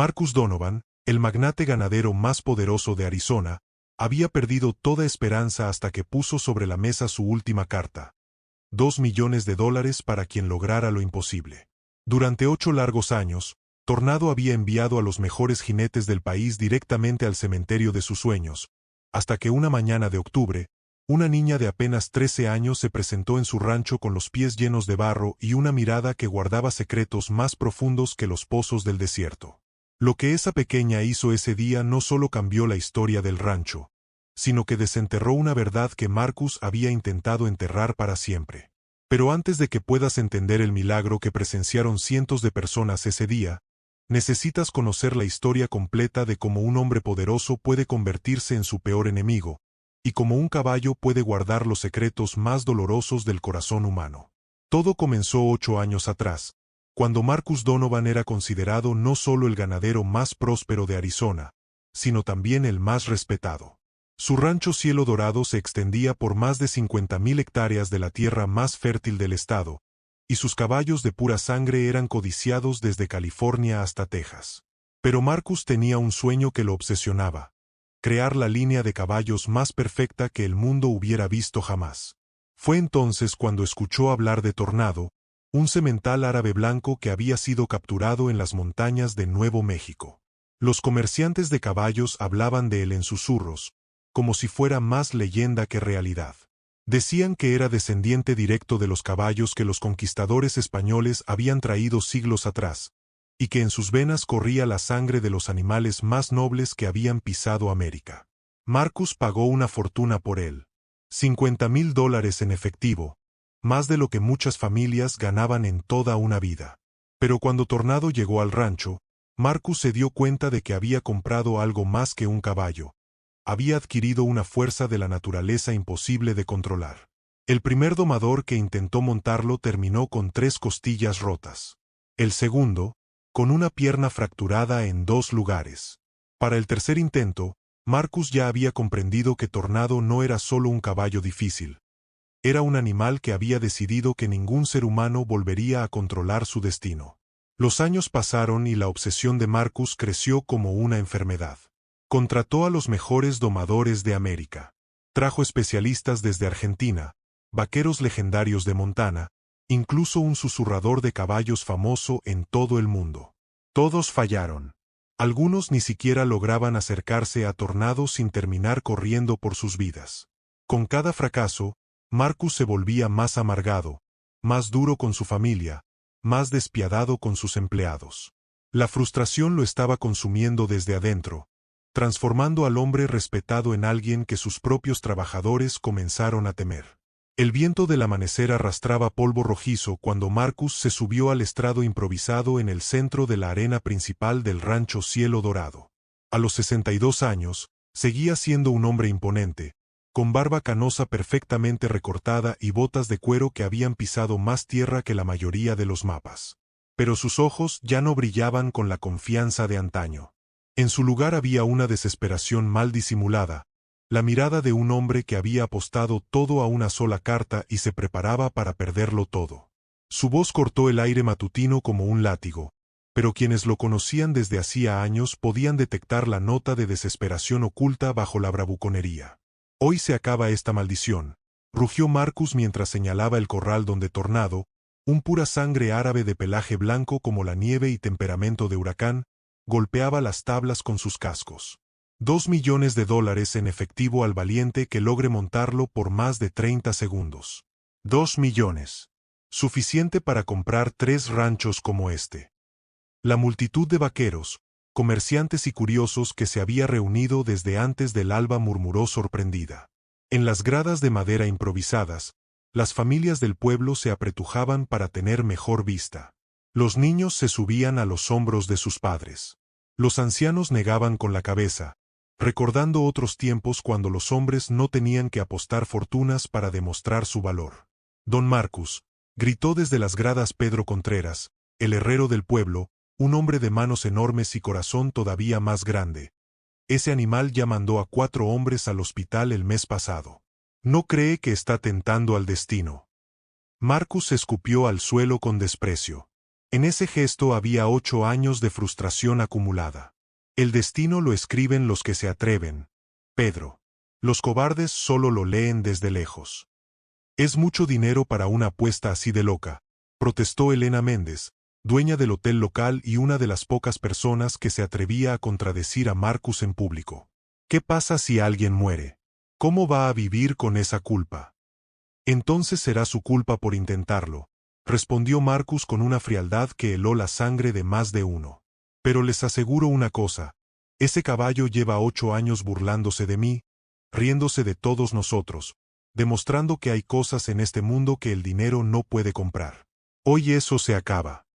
Marcus Donovan, el magnate ganadero más poderoso de Arizona, había perdido toda esperanza hasta que puso sobre la mesa su última carta. $2 millones para quien lograra lo imposible. Durante 8 largos años, Tornado había enviado a los mejores jinetes del país directamente al cementerio de sus sueños, hasta que una mañana de octubre, una niña de apenas 13 años se presentó en su rancho con los pies llenos de barro y una mirada que guardaba secretos más profundos que los pozos del desierto. Lo que esa pequeña hizo ese día no solo cambió la historia del rancho, sino que desenterró una verdad que Marcus había intentado enterrar para siempre. Pero antes de que puedas entender el milagro que presenciaron cientos de personas ese día, necesitas conocer la historia completa de cómo un hombre poderoso puede convertirse en su peor enemigo, y cómo un caballo puede guardar los secretos más dolorosos del corazón humano. Todo comenzó 8 años atrás, cuando Marcus Donovan era considerado no solo el ganadero más próspero de Arizona, sino también el más respetado. Su rancho Cielo Dorado se extendía por más de 50,000 hectáreas de la tierra más fértil del estado, y sus caballos de pura sangre eran codiciados desde California hasta Texas. Pero Marcus tenía un sueño que lo obsesionaba: crear la línea de caballos más perfecta que el mundo hubiera visto jamás. Fue entonces cuando escuchó hablar de Tornado, un semental árabe blanco que había sido capturado en las montañas de Nuevo México. Los comerciantes de caballos hablaban de él en susurros, como si fuera más leyenda que realidad. Decían que era descendiente directo de los caballos que los conquistadores españoles habían traído siglos atrás, y que en sus venas corría la sangre de los animales más nobles que habían pisado América. Marcus pagó una fortuna por él. $50,000 en efectivo, más de lo que muchas familias ganaban en toda una vida. Pero cuando Tornado llegó al rancho, Marcus se dio cuenta de que había comprado algo más que un caballo. Había adquirido una fuerza de la naturaleza imposible de controlar. El primer domador que intentó montarlo terminó con 3 costillas rotas. El segundo, con una pierna fracturada en 2 lugares. Para el tercer intento, Marcus ya había comprendido que Tornado no era solo un caballo difícil. Era un animal que había decidido que ningún ser humano volvería a controlar su destino. Los años pasaron y la obsesión de Marcus creció como una enfermedad. Contrató a los mejores domadores de América. Trajo especialistas desde Argentina, vaqueros legendarios de Montana, incluso un susurrador de caballos famoso en todo el mundo. Todos fallaron. Algunos ni siquiera lograban acercarse a Tornado sin terminar corriendo por sus vidas. Con cada fracaso, Marcus se volvía más amargado, más duro con su familia, más despiadado con sus empleados. La frustración lo estaba consumiendo desde adentro, transformando al hombre respetado en alguien que sus propios trabajadores comenzaron a temer. El viento del amanecer arrastraba polvo rojizo cuando Marcus se subió al estrado improvisado en el centro de la arena principal del rancho Cielo Dorado. A los 62 años, seguía siendo un hombre imponente, con barba canosa perfectamente recortada y botas de cuero que habían pisado más tierra que la mayoría de los mapas. Pero sus ojos ya no brillaban con la confianza de antaño. En su lugar había una desesperación mal disimulada, la mirada de un hombre que había apostado todo a una sola carta y se preparaba para perderlo todo. Su voz cortó el aire matutino como un látigo, pero quienes lo conocían desde hacía años podían detectar la nota de desesperación oculta bajo la bravuconería. «Hoy se acaba esta maldición», rugió Marcus mientras señalaba el corral donde Tornado, un pura sangre árabe de pelaje blanco como la nieve y temperamento de huracán, golpeaba las tablas con sus cascos. $2 millones en efectivo al valiente que logre montarlo por más de 30 segundos. 2 millones. Suficiente para comprar 3 ranchos como este. La multitud de vaqueros, comerciantes y curiosos que se había reunido desde antes del alba murmuró sorprendida. En las gradas de madera improvisadas, las familias del pueblo se apretujaban para tener mejor vista. Los niños se subían a los hombros de sus padres. Los ancianos negaban con la cabeza, recordando otros tiempos cuando los hombres no tenían que apostar fortunas para demostrar su valor. «Don Marcus», gritó desde las gradas Pedro Contreras, el herrero del pueblo, un hombre de manos enormes y corazón todavía más grande. «Ese animal ya mandó a 4 hombres al hospital el mes pasado. ¿No cree que está tentando al destino?» Marcus escupió al suelo con desprecio. En ese gesto había 8 años de frustración acumulada. El destino lo escriben los que se atreven, Pedro. Los cobardes solo lo leen desde lejos. Es mucho dinero para una apuesta así de loca, protestó Elena Méndez, dueña del hotel local y una de las pocas personas que se atrevía a contradecir a Marcus en público. ¿Qué pasa si alguien muere? ¿Cómo va a vivir con esa culpa? Entonces será su culpa por intentarlo, respondió Marcus con una frialdad que heló la sangre de más de uno. Pero les aseguro una cosa, ese caballo lleva 8 años burlándose de mí, riéndose de todos nosotros, demostrando que hay cosas en este mundo que el dinero no puede comprar. Hoy eso se acaba.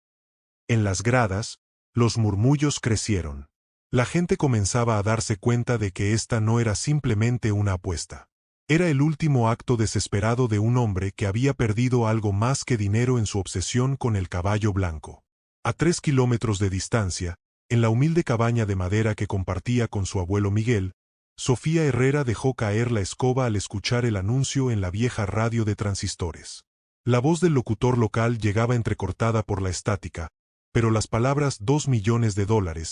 En las gradas, los murmullos crecieron. La gente comenzaba a darse cuenta de que esta no era simplemente una apuesta. Era el último acto desesperado de un hombre que había perdido algo más que dinero en su obsesión con el caballo blanco. A 3 kilómetros de distancia, en la humilde cabaña de madera que compartía con su abuelo Miguel, Sofía Herrera dejó caer la escoba al escuchar el anuncio en la vieja radio de transistores. La voz del locutor local llegaba entrecortada por la estática, pero las palabras $2 millones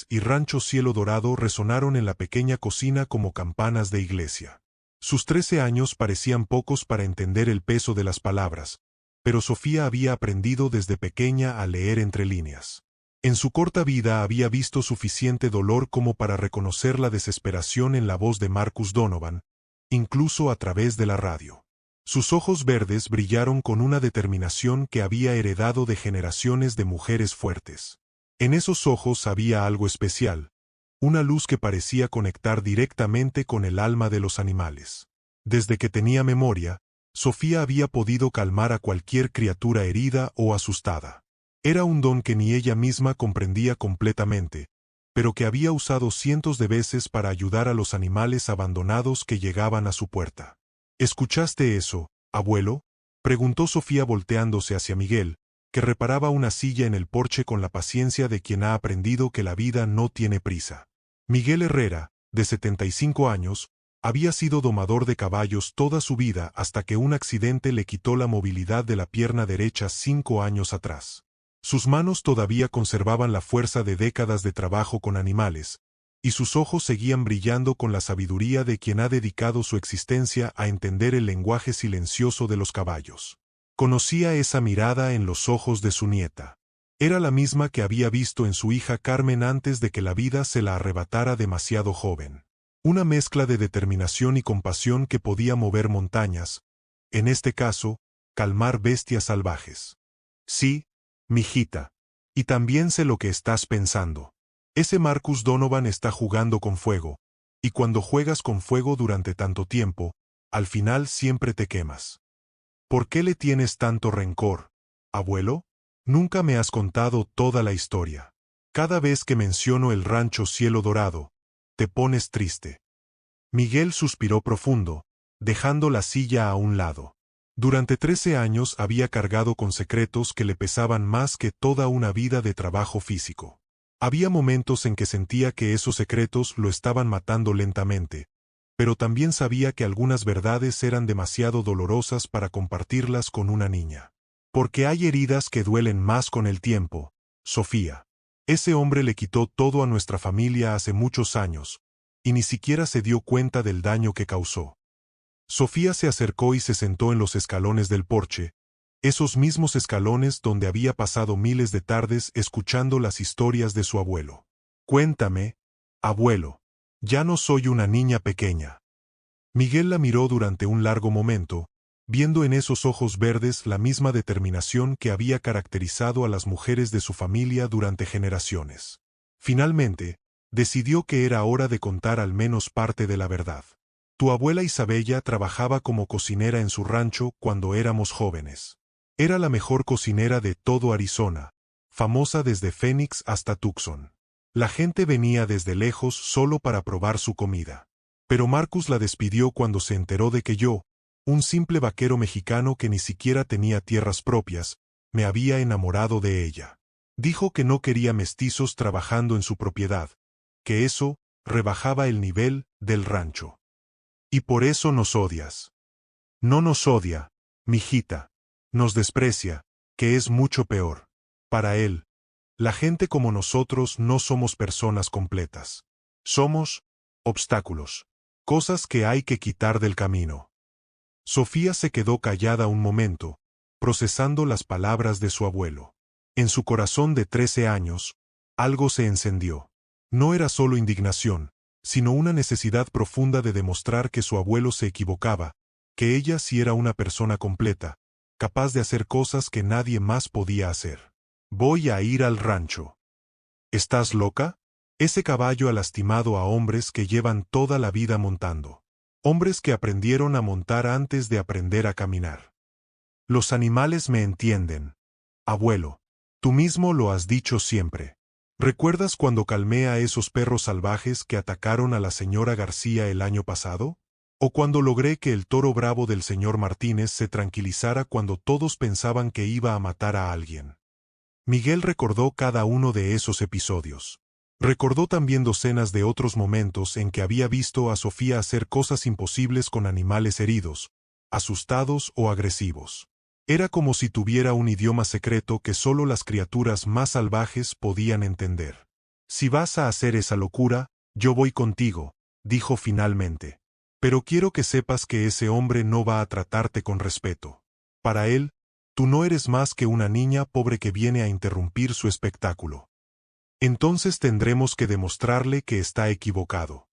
y Rancho Cielo Dorado resonaron en la pequeña cocina como campanas de iglesia. Sus 13 años parecían pocos para entender el peso de las palabras, pero Sofía había aprendido desde pequeña a leer entre líneas. En su corta vida había visto suficiente dolor como para reconocer la desesperación en la voz de Marcus Donovan, incluso a través de la radio. Sus ojos verdes brillaron con una determinación que había heredado de generaciones de mujeres fuertes. En esos ojos había algo especial, una luz que parecía conectar directamente con el alma de los animales. Desde que tenía memoria, Sofía había podido calmar a cualquier criatura herida o asustada. Era un don que ni ella misma comprendía completamente, pero que había usado cientos de veces para ayudar a los animales abandonados que llegaban a su puerta. ¿Escuchaste eso, abuelo?, preguntó Sofía volteándose hacia Miguel, que reparaba una silla en el porche con la paciencia de quien ha aprendido que la vida no tiene prisa. Miguel Herrera, de 75 años, había sido domador de caballos toda su vida hasta que un accidente le quitó la movilidad de la pierna derecha 5 años atrás. Sus manos todavía conservaban la fuerza de décadas de trabajo con animales, y sus ojos seguían brillando con la sabiduría de quien ha dedicado su existencia a entender el lenguaje silencioso de los caballos. Conocía esa mirada en los ojos de su nieta. Era la misma que había visto en su hija Carmen antes de que la vida se la arrebatara demasiado joven. Una mezcla de determinación y compasión que podía mover montañas, en este caso, calmar bestias salvajes. Sí, mijita. Y también sé lo que estás pensando. Ese Marcus Donovan está jugando con fuego, y cuando juegas con fuego durante tanto tiempo, al final siempre te quemas. ¿Por qué le tienes tanto rencor, abuelo? Nunca me has contado toda la historia. Cada vez que menciono el Rancho Cielo Dorado, te pones triste. Miguel suspiró profundo, dejando la silla a un lado. Durante 13 años había cargado con secretos que le pesaban más que toda una vida de trabajo físico. Había momentos en que sentía que esos secretos lo estaban matando lentamente, pero también sabía que algunas verdades eran demasiado dolorosas para compartirlas con una niña. Porque hay heridas que duelen más con el tiempo, Sofía. Ese hombre le quitó todo a nuestra familia hace muchos años, y ni siquiera se dio cuenta del daño que causó. Sofía se acercó y se sentó en los escalones del porche, esos mismos escalones donde había pasado miles de tardes escuchando las historias de su abuelo. Cuéntame, abuelo. Ya no soy una niña pequeña. Miguel la miró durante un largo momento, viendo en esos ojos verdes la misma determinación que había caracterizado a las mujeres de su familia durante generaciones. Finalmente, decidió que era hora de contar al menos parte de la verdad. Tu abuela Isabella trabajaba como cocinera en su rancho cuando éramos jóvenes. Era la mejor cocinera de todo Arizona, famosa desde Phoenix hasta Tucson. La gente venía desde lejos solo para probar su comida. Pero Marcus la despidió cuando se enteró de que yo, un simple vaquero mexicano que ni siquiera tenía tierras propias, me había enamorado de ella. Dijo que no quería mestizos trabajando en su propiedad, que eso rebajaba el nivel del rancho. Y por eso nos odias. No nos odia, mijita. Nos desprecia, que es mucho peor. Para él, La gente como nosotros no somos personas completas. Somos obstáculos. Cosas que hay que quitar del camino. Sofía se quedó callada un momento, procesando las palabras de su abuelo. En su corazón de 13 años, algo se encendió. No era solo indignación, sino una necesidad profunda de demostrar que su abuelo se equivocaba, que ella sí era una persona completa, capaz de hacer cosas que nadie más podía hacer. Voy a ir al rancho. ¿Estás loca? Ese caballo ha lastimado a hombres que llevan toda la vida montando. Hombres que aprendieron a montar antes de aprender a caminar. Los animales me entienden. Abuelo, tú mismo lo has dicho siempre. ¿Recuerdas cuando calmé a esos perros salvajes que atacaron a la señora García el año pasado? ¿O cuando logré que el toro bravo del señor Martínez se tranquilizara cuando todos pensaban que iba a matar a alguien? Miguel recordó cada uno de esos episodios. Recordó también docenas de otros momentos en que había visto a Sofía hacer cosas imposibles con animales heridos, asustados o agresivos. Era como si tuviera un idioma secreto que solo las criaturas más salvajes podían entender. Si vas a hacer esa locura, yo voy contigo, dijo finalmente. Pero quiero que sepas que ese hombre no va a tratarte con respeto. Para él, tú no eres más que una niña pobre que viene a interrumpir su espectáculo. Entonces tendremos que demostrarle que está equivocado.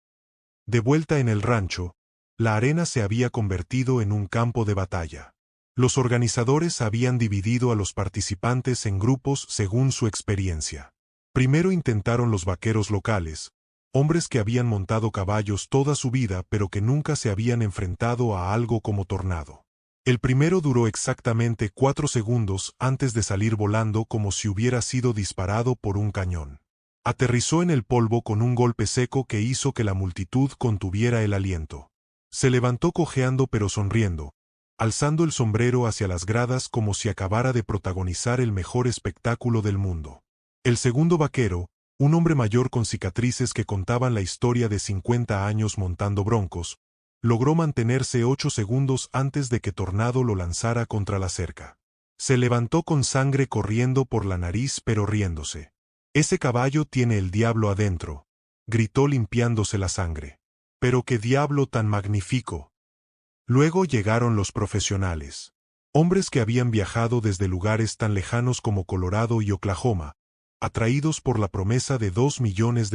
De vuelta en el rancho, la arena se había convertido en un campo de batalla. Los organizadores habían dividido a los participantes en grupos según su experiencia. Primero intentaron los vaqueros locales, hombres que habían montado caballos toda su vida pero que nunca se habían enfrentado a algo como Tornado. El primero duró exactamente 4 segundos antes de salir volando como si hubiera sido disparado por un cañón. Aterrizó en el polvo con un golpe seco que hizo que la multitud contuviera el aliento. Se levantó cojeando pero sonriendo, alzando el sombrero hacia las gradas como si acabara de protagonizar el mejor espectáculo del mundo. El segundo vaquero, un hombre mayor con cicatrices que contaban la historia de 50 años montando broncos, logró mantenerse 8 segundos antes de que Tornado lo lanzara contra la cerca. Se levantó con sangre corriendo por la nariz pero riéndose. «Ese caballo tiene el diablo adentro», gritó limpiándose la sangre. «Pero qué diablo tan magnífico». Luego llegaron los profesionales. Hombres que habían viajado desde lugares tan lejanos como Colorado y Oklahoma, atraídos por la promesa de $2 millones.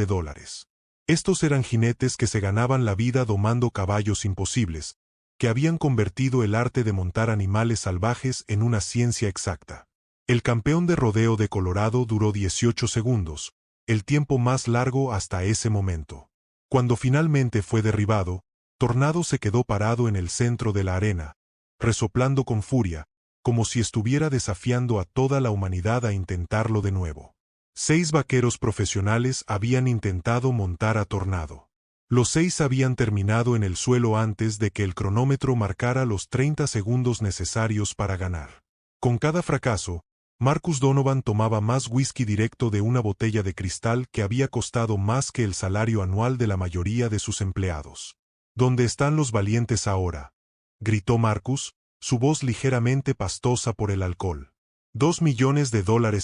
Estos eran jinetes que se ganaban la vida domando caballos imposibles, que habían convertido el arte de montar animales salvajes en una ciencia exacta. El campeón de rodeo de Colorado duró 18 segundos, el tiempo más largo hasta ese momento. Cuando finalmente fue derribado, Tornado se quedó parado en el centro de la arena, resoplando con furia, como si estuviera desafiando a toda la humanidad a intentarlo de nuevo. 6 vaqueros profesionales habían intentado montar a Tornado. Los 6 habían terminado en el suelo antes de que el cronómetro marcara los 30 segundos necesarios para ganar. Con cada fracaso, Marcus Donovan tomaba más whisky directo de una botella de cristal que había costado más que el salario anual de la mayoría de sus empleados. ¿Dónde están los valientes ahora?, gritó Marcus, su voz ligeramente pastosa por el alcohol. $2 millones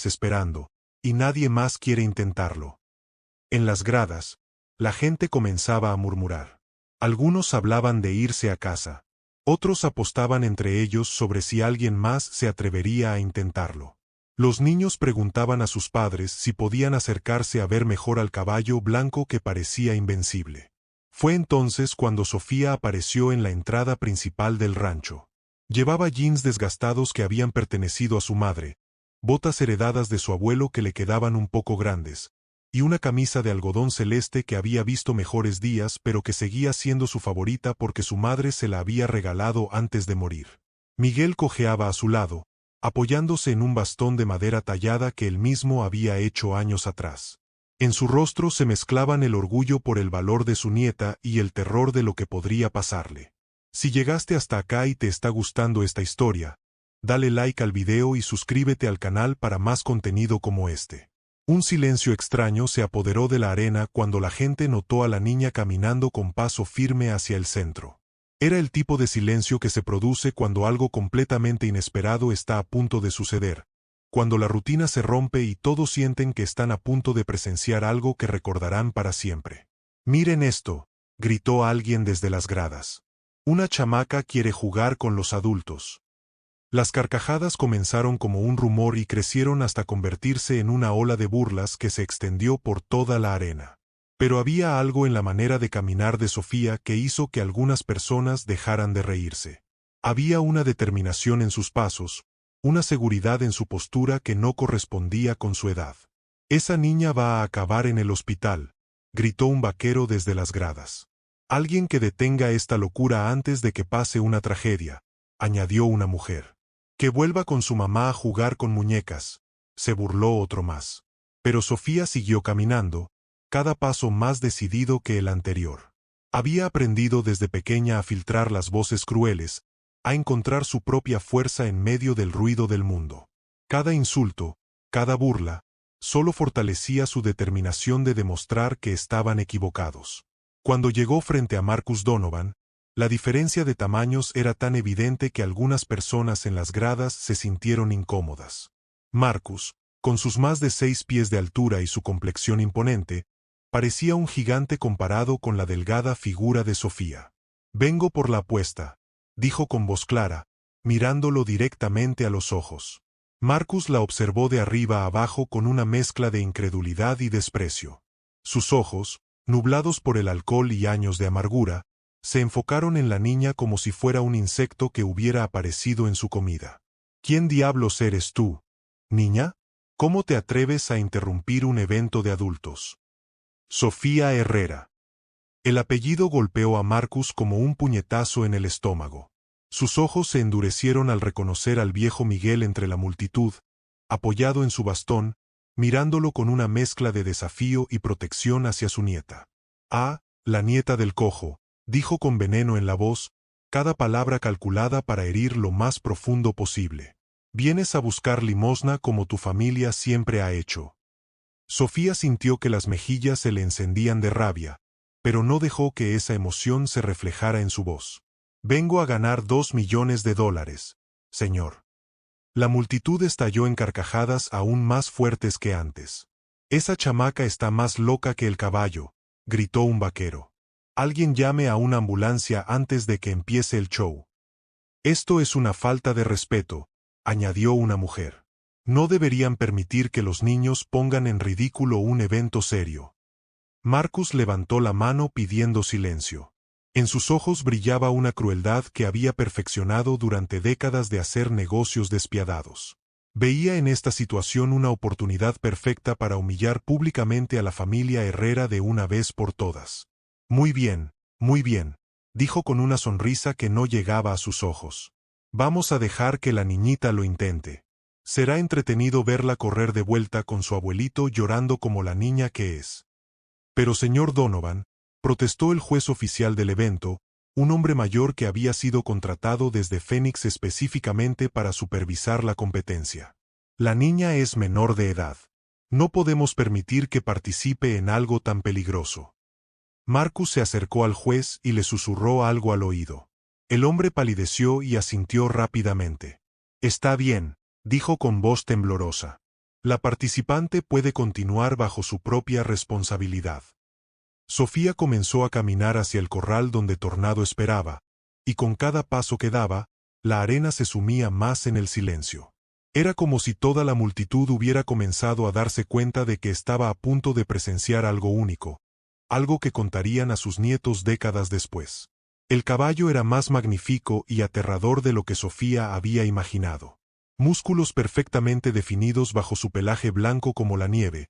esperando, y nadie más quiere intentarlo. En las gradas, la gente comenzaba a murmurar. Algunos hablaban de irse a casa. Otros apostaban entre ellos sobre si alguien más se atrevería a intentarlo. Los niños preguntaban a sus padres si podían acercarse a ver mejor al caballo blanco que parecía invencible. Fue entonces cuando Sofía apareció en la entrada principal del rancho. Llevaba jeans desgastados que habían pertenecido a su madre, botas heredadas de su abuelo que le quedaban un poco grandes, y una camisa de algodón celeste que había visto mejores días pero que seguía siendo su favorita porque su madre se la había regalado antes de morir. Miguel cojeaba a su lado, apoyándose en un bastón de madera tallada que él mismo había hecho años atrás. En su rostro se mezclaban el orgullo por el valor de su nieta y el terror de lo que podría pasarle. Si llegaste hasta acá y te está gustando esta historia, dale like al video y suscríbete al canal para más contenido como este. Un silencio extraño se apoderó de la arena cuando la gente notó a la niña caminando con paso firme hacia el centro. Era el tipo de silencio que se produce cuando algo completamente inesperado está a punto de suceder, Cuando la rutina se rompe y todos sienten que están a punto de presenciar algo que recordarán para siempre. «Miren esto», gritó alguien desde las gradas. «Una chamaca quiere jugar con los adultos». Las carcajadas comenzaron como un rumor y crecieron hasta convertirse en una ola de burlas que se extendió por toda la arena. Pero había algo en la manera de caminar de Sofía que hizo que algunas personas dejaran de reírse. Había una determinación en sus pasos, una seguridad en su postura que no correspondía con su edad. «Esa niña va a acabar en el hospital», gritó un vaquero desde las gradas. «Alguien que detenga esta locura antes de que pase una tragedia», añadió una mujer. «Que vuelva con su mamá a jugar con muñecas», se burló otro más. Pero Sofía siguió caminando, cada paso más decidido que el anterior. Había aprendido desde pequeña a filtrar las voces crueles, a encontrar su propia fuerza en medio del ruido del mundo. Cada insulto, cada burla, solo fortalecía su determinación de demostrar que estaban equivocados. Cuando llegó frente a Marcus Donovan, la diferencia de tamaños era tan evidente que algunas personas en las gradas se sintieron incómodas. Marcus, con sus más de 6 pies de altura y su complexión imponente, parecía un gigante comparado con la delgada figura de Sofía. «Vengo por la apuesta», dijo con voz clara, mirándolo directamente a los ojos. Marcus la observó de arriba a abajo con una mezcla de incredulidad y desprecio. Sus ojos, nublados por el alcohol y años de amargura, se enfocaron en la niña como si fuera un insecto que hubiera aparecido en su comida. «¿Quién diablos eres tú, niña? ¿Cómo te atreves a interrumpir un evento de adultos?» «Sofía Herrera». El apellido golpeó a Marcus como un puñetazo en el estómago. Sus ojos se endurecieron al reconocer al viejo Miguel entre la multitud, apoyado en su bastón, mirándolo con una mezcla de desafío y protección hacia su nieta. «Ah, la nieta del cojo», dijo con veneno en la voz, cada palabra calculada para herir lo más profundo posible. «Vienes a buscar limosna como tu familia siempre ha hecho». Sofía sintió que las mejillas se le encendían de rabia, pero no dejó que esa emoción se reflejara en su voz. «Vengo a ganar $2 millones, señor». La multitud estalló en carcajadas aún más fuertes que antes. «Esa chamaca está más loca que el caballo», gritó un vaquero. «Alguien llame a una ambulancia antes de que empiece el show». «Esto es una falta de respeto», añadió una mujer. «No deberían permitir que los niños pongan en ridículo un evento serio». Marcus levantó la mano pidiendo silencio. En sus ojos brillaba una crueldad que había perfeccionado durante décadas de hacer negocios despiadados. Veía en esta situación una oportunidad perfecta para humillar públicamente a la familia Herrera de una vez por todas. Muy bien», dijo con una sonrisa que no llegaba a sus ojos. «Vamos a dejar que la niñita lo intente. Será entretenido verla correr de vuelta con su abuelito llorando como la niña que es». «Pero señor Donovan», protestó el juez oficial del evento, un hombre mayor que había sido contratado desde Phoenix específicamente para supervisar la competencia. «La niña es menor de edad. No podemos permitir que participe en algo tan peligroso». Marcus se acercó al juez y le susurró algo al oído. El hombre palideció y asintió rápidamente. «Está bien», dijo con voz temblorosa. «La participante puede continuar bajo su propia responsabilidad». Sofía comenzó a caminar hacia el corral donde Tornado esperaba, y con cada paso que daba, la arena se sumía más en el silencio. Era como si toda la multitud hubiera comenzado a darse cuenta de que estaba a punto de presenciar algo único, algo que contarían a sus nietos décadas después. El caballo era más magnífico y aterrador de lo que Sofía había imaginado. Músculos perfectamente definidos bajo su pelaje blanco como la nieve,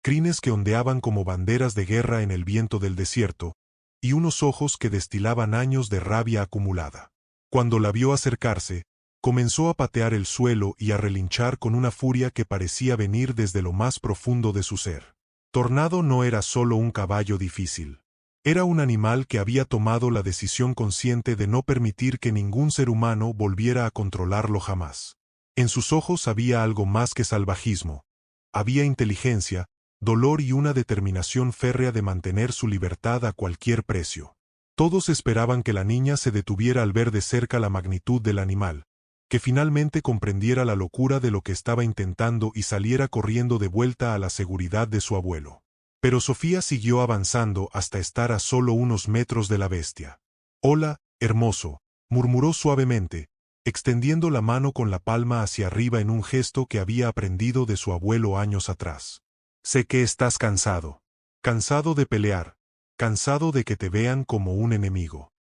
crines que ondeaban como banderas de guerra en el viento del desierto, y unos ojos que destilaban años de rabia acumulada. Cuando la vio acercarse, comenzó a patear el suelo y a relinchar con una furia que parecía venir desde lo más profundo de su ser. Tornado no era solo un caballo difícil. Era un animal que había tomado la decisión consciente de no permitir que ningún ser humano volviera a controlarlo jamás. En sus ojos había algo más que salvajismo. Había inteligencia, dolor y una determinación férrea de mantener su libertad a cualquier precio. Todos esperaban que la niña se detuviera al ver de cerca la magnitud del animal, que finalmente comprendiera la locura de lo que estaba intentando y saliera corriendo de vuelta a la seguridad de su abuelo. Pero Sofía siguió avanzando hasta estar a solo unos metros de la bestia. «Hola, hermoso», murmuró suavemente, extendiendo la mano con la palma hacia arriba en un gesto que había aprendido de su abuelo años atrás. «Sé que estás cansado. Cansado de pelear. Cansado de que te vean como un enemigo».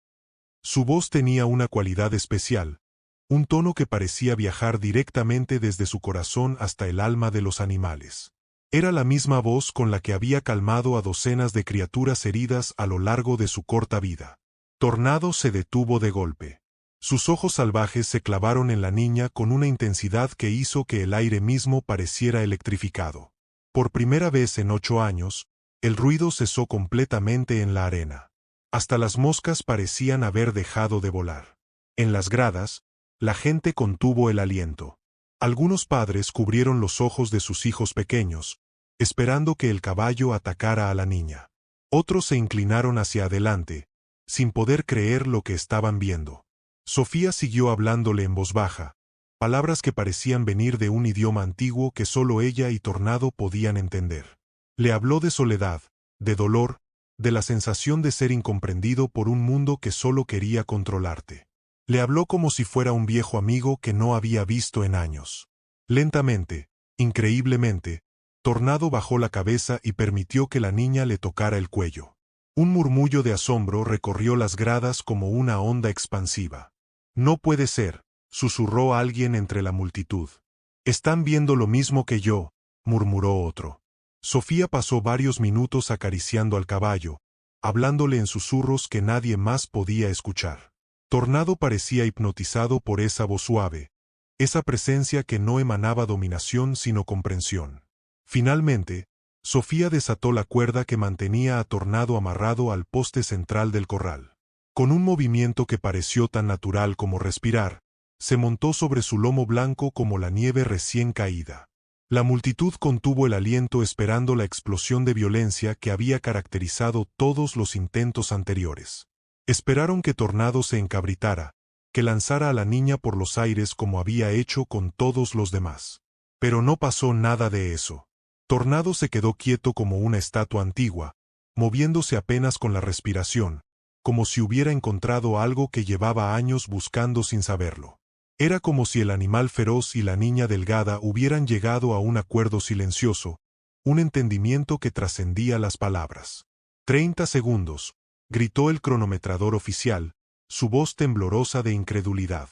Su voz tenía una cualidad especial, un tono que parecía viajar directamente desde su corazón hasta el alma de los animales. Era la misma voz con la que había calmado a docenas de criaturas heridas a lo largo de su corta vida. Tornado se detuvo de golpe. Sus ojos salvajes se clavaron en la niña con una intensidad que hizo que el aire mismo pareciera electrificado. Por primera vez en 8 años, el ruido cesó completamente en la arena. Hasta las moscas parecían haber dejado de volar. En las gradas, la gente contuvo el aliento. Algunos padres cubrieron los ojos de sus hijos pequeños, esperando que el caballo atacara a la niña. Otros se inclinaron hacia adelante, sin poder creer lo que estaban viendo. Sofía siguió hablándole en voz baja, palabras que parecían venir de un idioma antiguo que solo ella y Tornado podían entender. Le habló de soledad, de dolor, de la sensación de ser incomprendido por un mundo que solo quería controlarte. Le habló como si fuera un viejo amigo que no había visto en años. Lentamente, increíblemente, Tornado bajó la cabeza y permitió que la niña le tocara el cuello. Un murmullo de asombro recorrió las gradas como una onda expansiva. «No puede ser», susurró alguien entre la multitud. «Están viendo lo mismo que yo», murmuró otro. Sofía pasó varios minutos acariciando al caballo, hablándole en susurros que nadie más podía escuchar. Tornado parecía hipnotizado por esa voz suave, esa presencia que no emanaba dominación sino comprensión. Finalmente, Sofía desató la cuerda que mantenía a Tornado amarrado al poste central del corral. Con un movimiento que pareció tan natural como respirar, se montó sobre su lomo blanco como la nieve recién caída. La multitud contuvo el aliento esperando la explosión de violencia que había caracterizado todos los intentos anteriores. Esperaron que Tornado se encabritara, que lanzara a la niña por los aires como había hecho con todos los demás. Pero no pasó nada de eso. Tornado se quedó quieto como una estatua antigua, moviéndose apenas con la respiración, como si hubiera encontrado algo que llevaba años buscando sin saberlo. Era como si el animal feroz y la niña delgada hubieran llegado a un acuerdo silencioso, un entendimiento que trascendía las palabras. 30 segundos, gritó el cronometrador oficial, su voz temblorosa de incredulidad.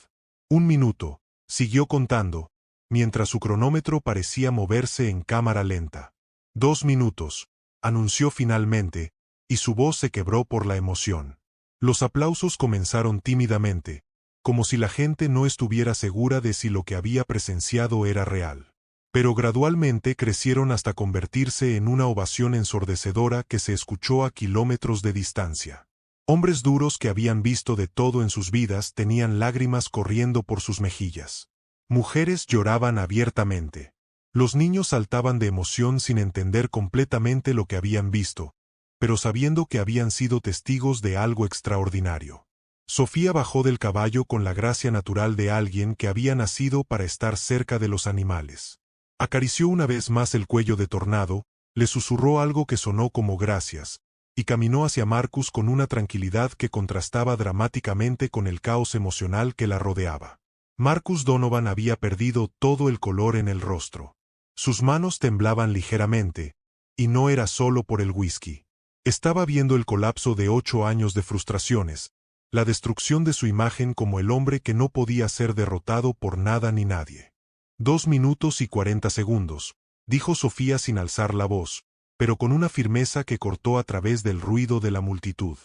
1 minuto, siguió contando, mientras su cronómetro parecía moverse en cámara lenta. 2 minutos, anunció finalmente, y su voz se quebró por la emoción. Los aplausos comenzaron tímidamente, como si la gente no estuviera segura de si lo que había presenciado era real. Pero gradualmente crecieron hasta convertirse en una ovación ensordecedora que se escuchó a kilómetros de distancia. Hombres duros que habían visto de todo en sus vidas tenían lágrimas corriendo por sus mejillas. Mujeres lloraban abiertamente. Los niños saltaban de emoción sin entender completamente lo que habían visto, pero sabiendo que habían sido testigos de algo extraordinario. Sofía bajó del caballo con la gracia natural de alguien que había nacido para estar cerca de los animales. Acarició una vez más el cuello de Tornado, le susurró algo que sonó como gracias, y caminó hacia Marcus con una tranquilidad que contrastaba dramáticamente con el caos emocional que la rodeaba. Marcus Donovan había perdido todo el color en el rostro. Sus manos temblaban ligeramente, y no era solo por el whisky. Estaba viendo el colapso de 8 años de frustraciones, la destrucción de su imagen como el hombre que no podía ser derrotado por nada ni nadie. 2 minutos y 40 segundos, dijo Sofía sin alzar la voz, pero con una firmeza que cortó a través del ruido de la multitud.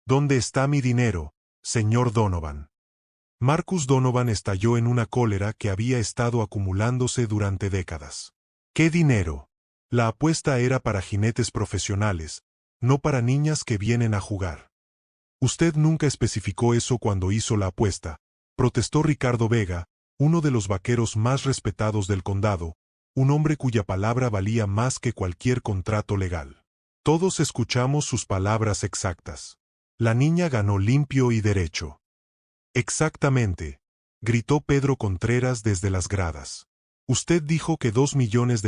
¿Dónde está mi dinero, señor Donovan? Marcus Donovan estalló en una cólera que había estado acumulándose durante décadas. ¿Qué dinero? La apuesta era para jinetes profesionales, no para niñas que vienen a jugar. Usted nunca especificó eso cuando hizo la apuesta, protestó Ricardo Vega, uno de los vaqueros más respetados del condado, un hombre cuya palabra valía más que cualquier contrato legal. Todos escuchamos sus palabras exactas. La niña ganó limpio y derecho. Exactamente. gritó Pedro Contreras desde las gradas. Usted dijo que $2 millones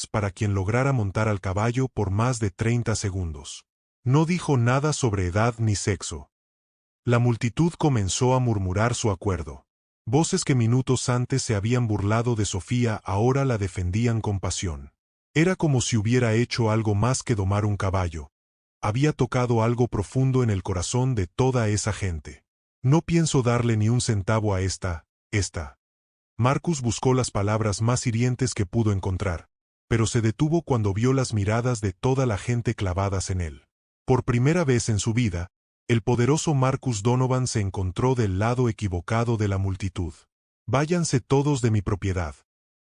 para quien lograra montar al caballo por más de 30 segundos. No dijo nada sobre edad ni sexo. La multitud comenzó a murmurar su acuerdo. Voces que minutos antes se habían burlado de Sofía ahora la defendían con pasión. Era como si hubiera hecho algo más que domar un caballo. Había tocado algo profundo en el corazón de toda esa gente. No pienso darle ni un centavo a esta. Marcus buscó las palabras más hirientes que pudo encontrar, pero se detuvo cuando vio las miradas de toda la gente clavadas en él. Por primera vez en su vida, el poderoso Marcus Donovan se encontró del lado equivocado de la multitud. «Váyanse todos de mi propiedad»,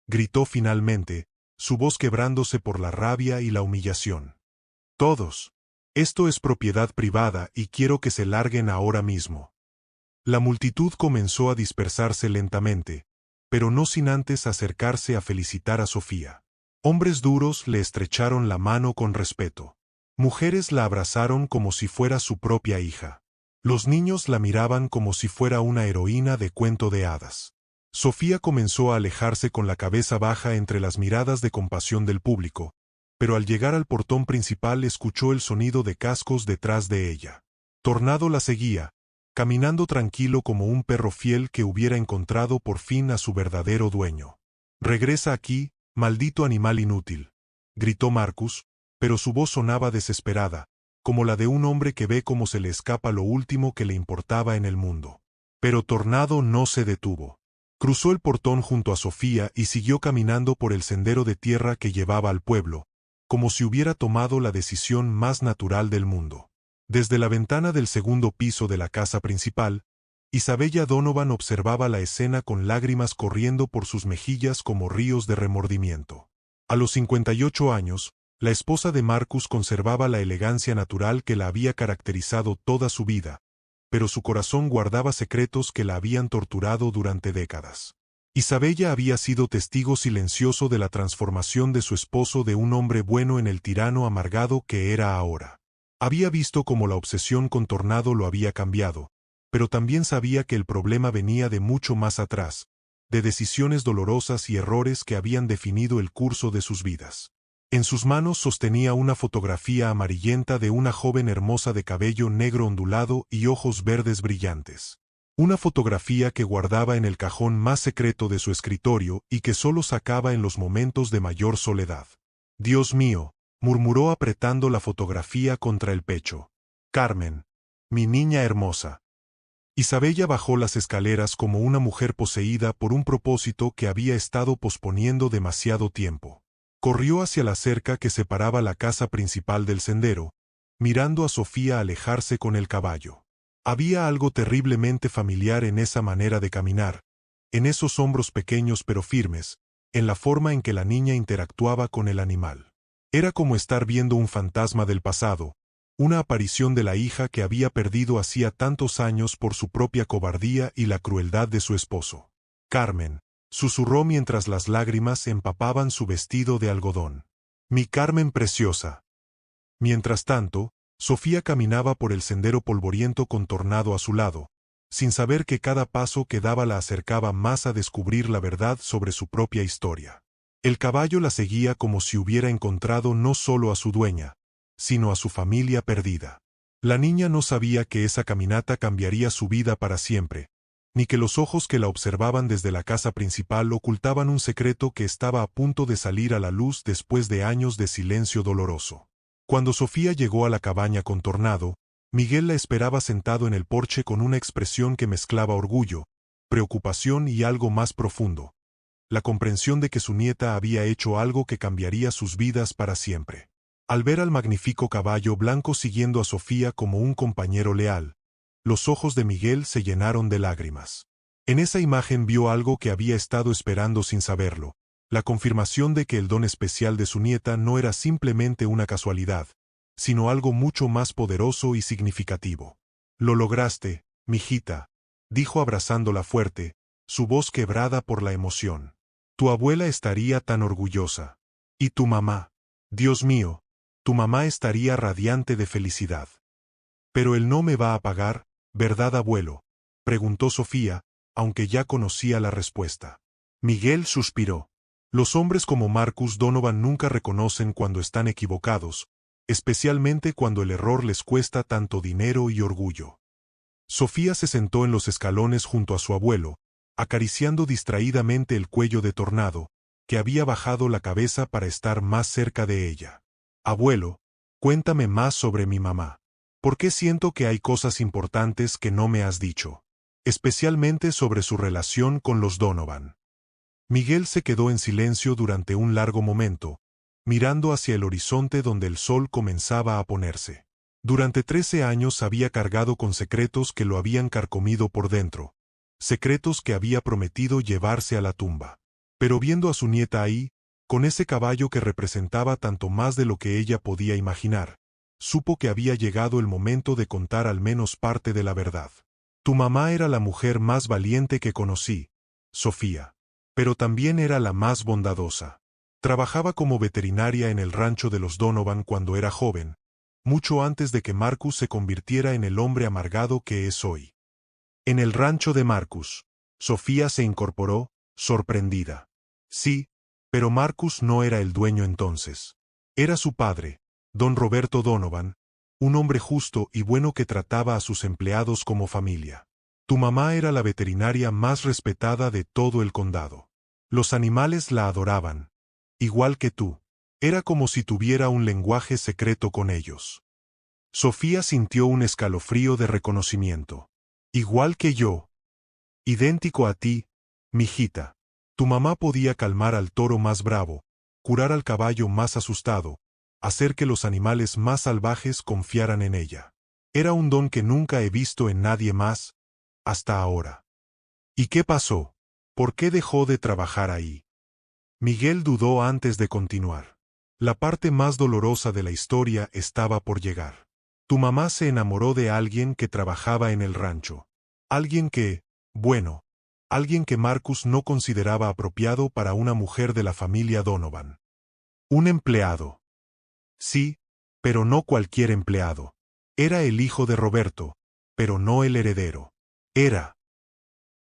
gritó finalmente, su voz quebrándose por la rabia y la humillación. «Todos. Esto es propiedad privada y quiero que se larguen ahora mismo». La multitud comenzó a dispersarse lentamente, pero no sin antes acercarse a felicitar a Sofía. Hombres duros le estrecharon la mano con respeto. Mujeres la abrazaron como si fuera su propia hija. Los niños la miraban como si fuera una heroína de cuento de hadas. Sofía comenzó a alejarse con la cabeza baja entre las miradas de compasión del público, pero al llegar al portón principal escuchó el sonido de cascos detrás de ella. Tornado la seguía, caminando tranquilo como un perro fiel que hubiera encontrado por fin a su verdadero dueño. «Regresa aquí, maldito animal inútil», gritó Marcus, pero su voz sonaba desesperada, como la de un hombre que ve cómo se le escapa lo último que le importaba en el mundo. Pero Tornado no se detuvo. Cruzó el portón junto a Sofía y siguió caminando por el sendero de tierra que llevaba al pueblo, como si hubiera tomado la decisión más natural del mundo. Desde la ventana del segundo piso de la casa principal, Isabella Donovan observaba la escena con lágrimas corriendo por sus mejillas como ríos de remordimiento. A los 58 años, la esposa de Marcus conservaba la elegancia natural que la había caracterizado toda su vida, pero su corazón guardaba secretos que la habían torturado durante décadas. Isabella había sido testigo silencioso de la transformación de su esposo de un hombre bueno en el tirano amargado que era ahora. Había visto cómo la obsesión con Tornado lo había cambiado, pero también sabía que el problema venía de mucho más atrás, de decisiones dolorosas y errores que habían definido el curso de sus vidas. En sus manos sostenía una fotografía amarillenta de una joven hermosa de cabello negro ondulado y ojos verdes brillantes. Una fotografía que guardaba en el cajón más secreto de su escritorio y que solo sacaba en los momentos de mayor soledad. «Dios mío», murmuró apretando la fotografía contra el pecho. «Carmen, mi niña hermosa». Isabella bajó las escaleras como una mujer poseída por un propósito que había estado posponiendo demasiado tiempo. Corrió hacia la cerca que separaba la casa principal del sendero, mirando a Sofía alejarse con el caballo. Había algo terriblemente familiar en esa manera de caminar, en esos hombros pequeños pero firmes, en la forma en que la niña interactuaba con el animal. Era como estar viendo un fantasma del pasado, una aparición de la hija que había perdido hacía tantos años por su propia cobardía y la crueldad de su esposo. «Carmen», susurró mientras las lágrimas empapaban su vestido de algodón. «Mi Carmen preciosa». Mientras tanto, Sofía caminaba por el sendero polvoriento con Tornado a su lado, sin saber que cada paso que daba la acercaba más a descubrir la verdad sobre su propia historia. El caballo la seguía como si hubiera encontrado no solo a su dueña, sino a su familia perdida. La niña no sabía que esa caminata cambiaría su vida para siempre, ni que los ojos que la observaban desde la casa principal ocultaban un secreto que estaba a punto de salir a la luz después de años de silencio doloroso. Cuando Sofía llegó a la cabaña con Tornado, Miguel la esperaba sentado en el porche con una expresión que mezclaba orgullo, preocupación y algo más profundo, la comprensión de que su nieta había hecho algo que cambiaría sus vidas para siempre. Al ver al magnífico caballo blanco siguiendo a Sofía como un compañero leal, los ojos de Miguel se llenaron de lágrimas. En esa imagen vio algo que había estado esperando sin saberlo, la confirmación de que el don especial de su nieta no era simplemente una casualidad, sino algo mucho más poderoso y significativo. «Lo lograste, mijita», dijo abrazándola fuerte, su voz quebrada por la emoción. «Tu abuela estaría tan orgullosa. Y tu mamá. Dios mío, tu mamá estaría radiante de felicidad». «Pero él no me va a pagar, ¿verdad, abuelo?», preguntó Sofía, aunque ya conocía la respuesta. Miguel suspiró. Los hombres como Marcus Donovan nunca reconocen cuando están equivocados, especialmente cuando el error les cuesta tanto dinero y orgullo. Sofía se sentó en los escalones junto a su abuelo, acariciando distraídamente el cuello de Tornado, que había bajado la cabeza para estar más cerca de ella. Abuelo, cuéntame más sobre mi mamá. ¿Por qué siento que hay cosas importantes que no me has dicho? Especialmente sobre su relación con los Donovan. Miguel se quedó en silencio durante un largo momento, mirando hacia el horizonte donde el sol comenzaba a ponerse. Durante 13 años había cargado con secretos que lo habían carcomido por dentro, secretos que había prometido llevarse a la tumba. Pero viendo a su nieta ahí, con ese caballo que representaba tanto más de lo que ella podía imaginar, supo que había llegado el momento de contar al menos parte de la verdad. Tu mamá era la mujer más valiente que conocí, Sofía. Pero también era la más bondadosa. Trabajaba como veterinaria en el rancho de los Donovan cuando era joven, mucho antes de que Marcus se convirtiera en el hombre amargado que es hoy. En el rancho de Marcus, Sofía se incorporó, sorprendida. Sí, pero Marcus no era el dueño entonces. Era su padre, don Roberto Donovan, un hombre justo y bueno que trataba a sus empleados como familia. Tu mamá era la veterinaria más respetada de todo el condado. Los animales la adoraban. Igual que tú. Era como si tuviera un lenguaje secreto con ellos. Sofía sintió un escalofrío de reconocimiento. Igual que yo. Idéntico a ti, mijita. Tu mamá podía calmar al toro más bravo, curar al caballo más asustado, hacer que los animales más salvajes confiaran en ella. Era un don que nunca he visto en nadie más, hasta ahora. ¿Y qué pasó? ¿Por qué dejó de trabajar ahí? Miguel dudó antes de continuar. La parte más dolorosa de la historia estaba por llegar. Tu mamá se enamoró de alguien que trabajaba en el rancho. Alguien que, bueno, alguien que Marcus no consideraba apropiado para una mujer de la familia Donovan. Un empleado. Sí, pero no cualquier empleado. Era el hijo de Roberto, pero no el heredero. Era.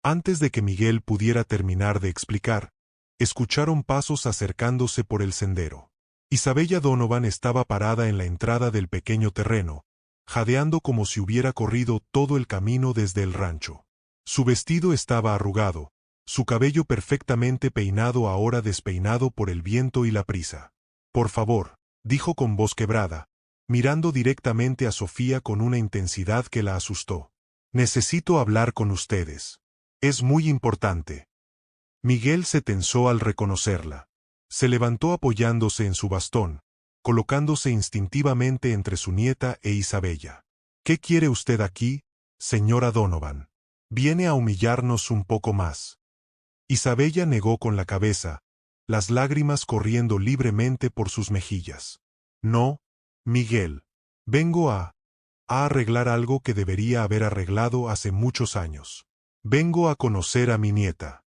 Antes de que Miguel pudiera terminar de explicar, escucharon pasos acercándose por el sendero. Isabella Donovan estaba parada en la entrada del pequeño terreno, jadeando como si hubiera corrido todo el camino desde el rancho. Su vestido estaba arrugado, su cabello perfectamente peinado ahora despeinado por el viento y la prisa. Por favor, dijo con voz quebrada, mirando directamente a Sofía con una intensidad que la asustó. Necesito hablar con ustedes. Es muy importante. Miguel se tensó al reconocerla. Se levantó apoyándose en su bastón, colocándose instintivamente entre su nieta e Isabella. ¿Qué quiere usted aquí, señora Donovan? Viene a humillarnos un poco más. Isabella negó con la cabeza, las lágrimas corriendo libremente por sus mejillas. No, Miguel. Vengo a arreglar algo que debería haber arreglado hace muchos años. Vengo a conocer a mi nieta.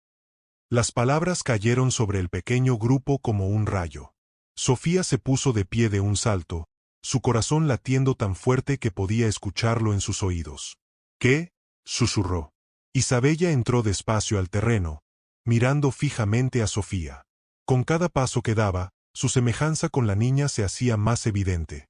Las palabras cayeron sobre el pequeño grupo como un rayo. Sofía se puso de pie de un salto, su corazón latiendo tan fuerte que podía escucharlo en sus oídos. ¿Qué? Susurró. Isabella entró despacio al terreno, mirando fijamente a Sofía. Con cada paso que daba, su semejanza con la niña se hacía más evidente.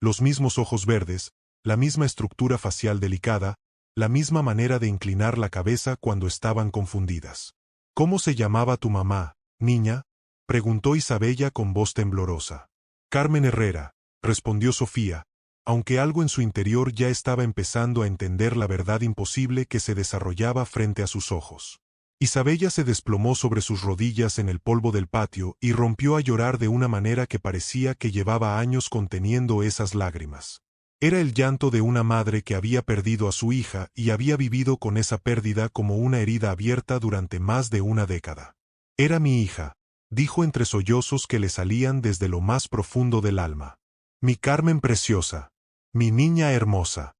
Los mismos ojos verdes, la misma estructura facial delicada, la misma manera de inclinar la cabeza cuando estaban confundidas. ¿Cómo se llamaba tu mamá, niña? Preguntó Isabella con voz temblorosa. Carmen Herrera, respondió Sofía, aunque algo en su interior ya estaba empezando a entender la verdad imposible que se desarrollaba frente a sus ojos. Isabella se desplomó sobre sus rodillas en el polvo del patio y rompió a llorar de una manera que parecía que llevaba años conteniendo esas lágrimas. Era el llanto de una madre que había perdido a su hija y había vivido con esa pérdida como una herida abierta durante más de una década. Era mi hija, dijo entre sollozos que le salían desde lo más profundo del alma. Mi Carmen preciosa, mi niña hermosa.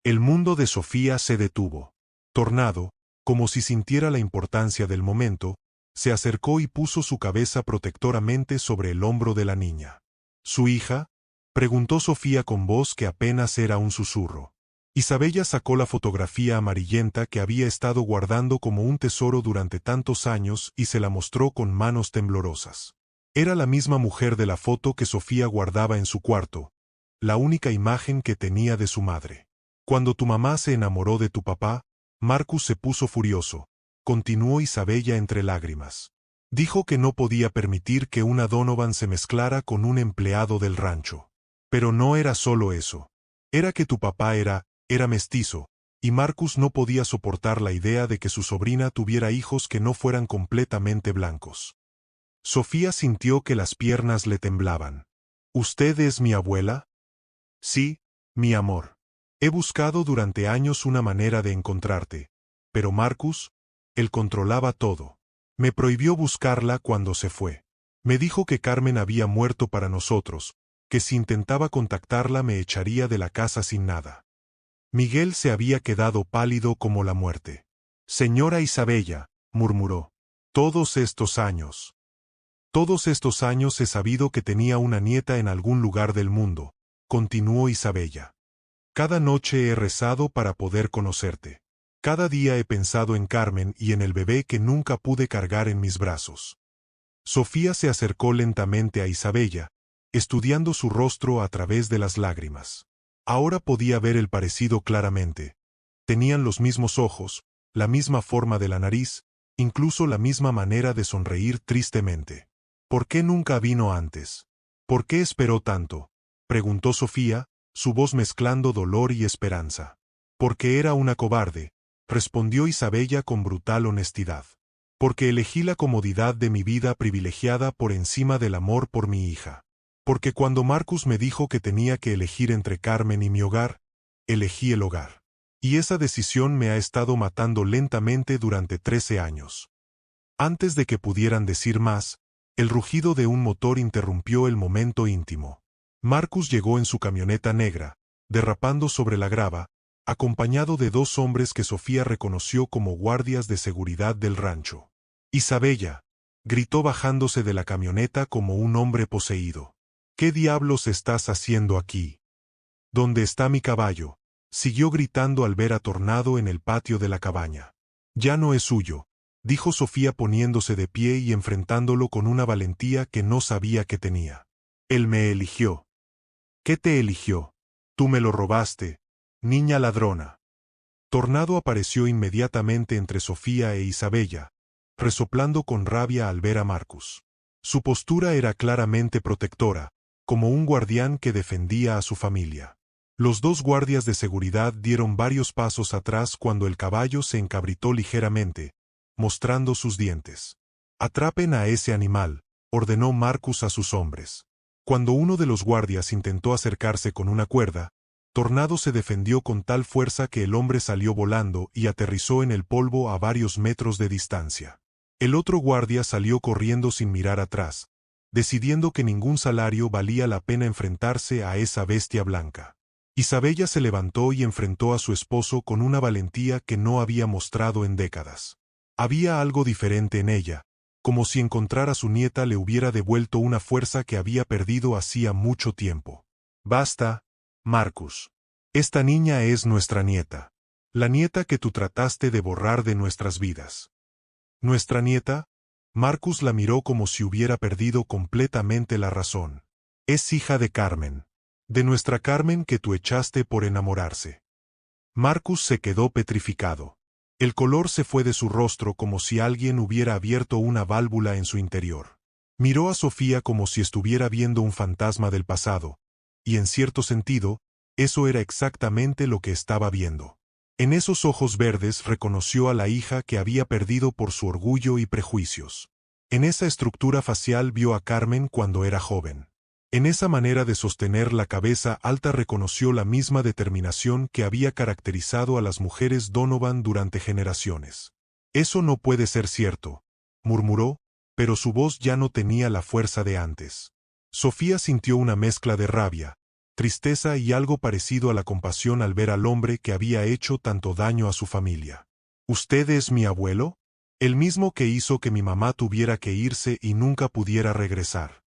El mundo de Sofía se detuvo. Tornado, como si sintiera la importancia del momento, se acercó y puso su cabeza protectoramente sobre el hombro de la niña. ¿Su hija? Preguntó Sofía con voz que apenas era un susurro. Isabella sacó la fotografía amarillenta que había estado guardando como un tesoro durante tantos años y se la mostró con manos temblorosas. Era la misma mujer de la foto que Sofía guardaba en su cuarto, la única imagen que tenía de su madre. Cuando tu mamá se enamoró de tu papá, Marcus se puso furioso, continuó Isabella entre lágrimas. Dijo que no podía permitir que una Donovan se mezclara con un empleado del rancho. Pero no era solo eso. Era que tu papá era mestizo, y Marcus no podía soportar la idea de que su sobrina tuviera hijos que no fueran completamente blancos. Sofía sintió que las piernas le temblaban. ¿Usted es mi abuela? Sí, mi amor. He buscado durante años una manera de encontrarte, pero Marcus, él controlaba todo. Me prohibió buscarla cuando se fue. Me dijo que Carmen había muerto para nosotros, que si intentaba contactarla me echaría de la casa sin nada. Miguel se había quedado pálido como la muerte. Señora Isabella, murmuró. Todos estos años he sabido que tenía una nieta en algún lugar del mundo, continuó Isabella. Cada noche he rezado para poder conocerte. Cada día he pensado en Carmen y en el bebé que nunca pude cargar en mis brazos. Sofía se acercó lentamente a Isabella, estudiando su rostro a través de las lágrimas. Ahora podía ver el parecido claramente. Tenían los mismos ojos, la misma forma de la nariz, incluso la misma manera de sonreír tristemente. ¿Por qué nunca vino antes? ¿Por qué esperó tanto? Preguntó Sofía, su voz mezclando dolor y esperanza. Porque era una cobarde, respondió Isabella con brutal honestidad. Porque elegí la comodidad de mi vida privilegiada por encima del amor por mi hija. Porque cuando Marcus me dijo que tenía que elegir entre Carmen y mi hogar, elegí el hogar. Y esa decisión me ha estado matando lentamente durante 13 años. Antes de que pudieran decir más, el rugido de un motor interrumpió el momento íntimo. Marcus llegó en su camioneta negra, derrapando sobre la grava, acompañado de dos hombres que Sofía reconoció como guardias de seguridad del rancho. Isabella, gritó bajándose de la camioneta como un hombre poseído. ¿Qué diablos estás haciendo aquí? ¿Dónde está mi caballo? Siguió gritando al ver a Tornado en el patio de la cabaña. Ya no es suyo, dijo Sofía poniéndose de pie y enfrentándolo con una valentía que no sabía que tenía. Él me eligió. ¿Qué te eligió? Tú me lo robaste, niña ladrona. Tornado apareció inmediatamente entre Sofía e Isabella, resoplando con rabia al ver a Marcus. Su postura era claramente protectora, como un guardián que defendía a su familia. Los dos guardias de seguridad dieron varios pasos atrás cuando el caballo se encabritó ligeramente, mostrando sus dientes. Atrapen a ese animal, ordenó Marcus a sus hombres. Cuando uno de los guardias intentó acercarse con una cuerda, Tornado se defendió con tal fuerza que el hombre salió volando y aterrizó en el polvo a varios metros de distancia. El otro guardia salió corriendo sin mirar atrás, decidiendo que ningún salario valía la pena enfrentarse a esa bestia blanca. Isabella se levantó y enfrentó a su esposo con una valentía que no había mostrado en décadas. Había algo diferente en ella, como si encontrar a su nieta le hubiera devuelto una fuerza que había perdido hacía mucho tiempo. Basta, Marcus. Esta niña es nuestra nieta. La nieta que tú trataste de borrar de nuestras vidas. ¿Nuestra nieta? Marcus la miró como si hubiera perdido completamente la razón. Es hija de Carmen. De nuestra Carmen que tú echaste por enamorarse. Marcus se quedó petrificado. El color se fue de su rostro como si alguien hubiera abierto una válvula en su interior. Miró a Sofía como si estuviera viendo un fantasma del pasado, y en cierto sentido, eso era exactamente lo que estaba viendo. En esos ojos verdes reconoció a la hija que había perdido por su orgullo y prejuicios. En esa estructura facial vio a Carmen cuando era joven. En esa manera de sostener la cabeza alta reconoció la misma determinación que había caracterizado a las mujeres Donovan durante generaciones. Eso no puede ser cierto, murmuró, pero su voz ya no tenía la fuerza de antes. Sofía sintió una mezcla de rabia, tristeza y algo parecido a la compasión al ver al hombre que había hecho tanto daño a su familia. ¿Usted es mi abuelo? El mismo que hizo que mi mamá tuviera que irse y nunca pudiera regresar.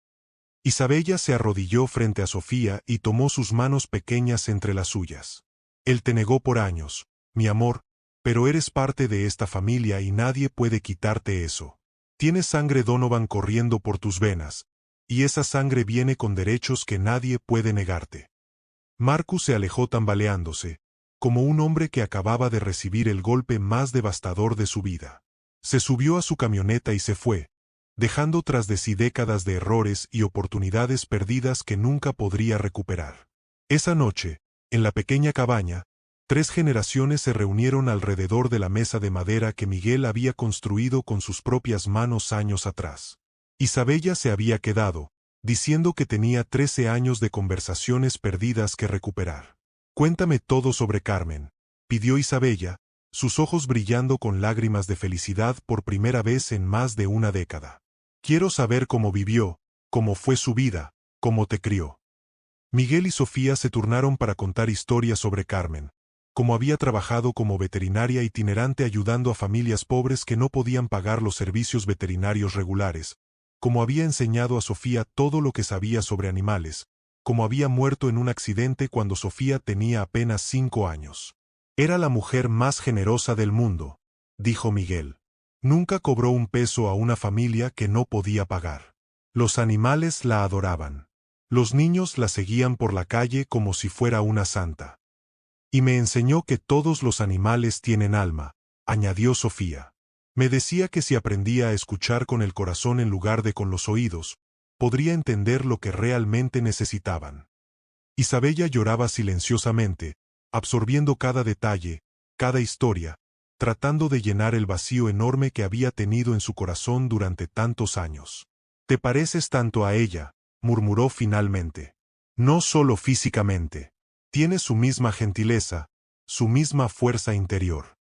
Isabella se arrodilló frente a Sofía y tomó sus manos pequeñas entre las suyas. Él te negó por años, mi amor, pero eres parte de esta familia y nadie puede quitarte eso. Tienes sangre Donovan corriendo por tus venas, y esa sangre viene con derechos que nadie puede negarte. Marcus se alejó tambaleándose, como un hombre que acababa de recibir el golpe más devastador de su vida. Se subió a su camioneta y se fue, dejando tras de sí décadas de errores y oportunidades perdidas que nunca podría recuperar. Esa noche, en la pequeña cabaña, 3 generaciones se reunieron alrededor de la mesa de madera que Miguel había construido con sus propias manos años atrás. Isabella se había quedado, diciendo que tenía 13 años de conversaciones perdidas que recuperar. «Cuéntame todo sobre Carmen», pidió Isabella, sus ojos brillando con lágrimas de felicidad por primera vez en más de una década. «Quiero saber cómo vivió, cómo fue su vida, cómo te crió». Miguel y Sofía se turnaron para contar historias sobre Carmen, cómo había trabajado como veterinaria itinerante ayudando a familias pobres que no podían pagar los servicios veterinarios regulares, cómo había enseñado a Sofía todo lo que sabía sobre animales, cómo había muerto en un accidente cuando Sofía tenía apenas 5 años. «Era la mujer más generosa del mundo», dijo Miguel. «Nunca cobró un peso a una familia que no podía pagar. Los animales la adoraban. Los niños la seguían por la calle como si fuera una santa. Y me enseñó que todos los animales tienen alma», añadió Sofía. «Me decía que si aprendía a escuchar con el corazón en lugar de con los oídos, podría entender lo que realmente necesitaban». Isabella lloraba silenciosamente, absorbiendo cada detalle, cada historia, tratando de llenar el vacío enorme que había tenido en su corazón durante tantos años. «Te pareces tanto a ella», murmuró finalmente. «No solo físicamente. Tienes su misma gentileza, su misma fuerza interior».